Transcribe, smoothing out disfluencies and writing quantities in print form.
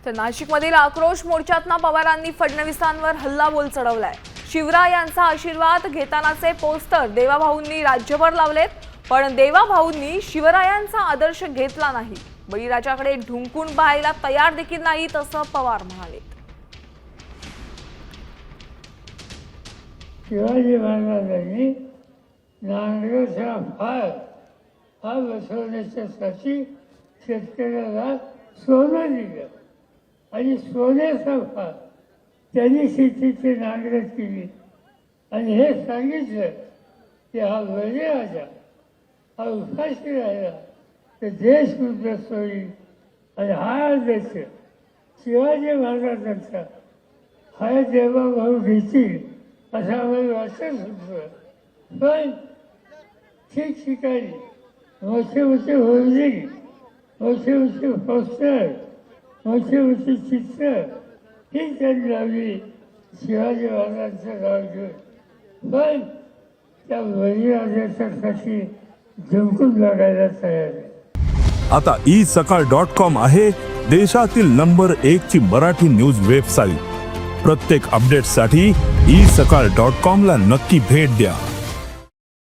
तर नाशिकमधील आक्रोश मोर्चातना पवारांनी फडणवीसांवर हल्लाबोल चढवलाय। शिवरायांचा आशीर्वाद घेतानाचे पोस्टर देवाभाऊंनी राज्यभर लावलेत, पण देवाभाऊंनी शिवरायांचा आदर्श घेतला नाही। बळीराजाकडे ढुंकून पाहायला तयार देखील नाहीत असं पवार म्हणाले। शिवाजी महाराजांनी नांदेडचा फाळ हा बसवण्याच्यासाठी शेतकऱ्याला सोनं दिलं आणि सोन्याचा फाळ त्यांनी शेतीची नांगरट केली आणि हे सांगितलं की हा बळीराजा हा उपाशी राहिला तर देश उद्ध्वस्त होईल आणि हा देश शिवाजी महाराजांचा हा देवाभाऊ घेतील असं आम्हाला वाटत होतं। पण ठिकठिकाणी मोठे मोठे होर्डिंग, मोठे मोठे पोस्टर, मोठे मोठे चित्र ही त्यांनी लावली शिवाजी महाराजांचं नाव घेऊन, पण त्या बळीराजाच्यासाठी जिंकून लढायला तयार आहे। आता isakal.com आहे देशातील नंबर 1 ची मराठी न्यूज वेबसाईट। प्रत्येक अपडेटसाठी isakal.com ला नक्की भेट द्या।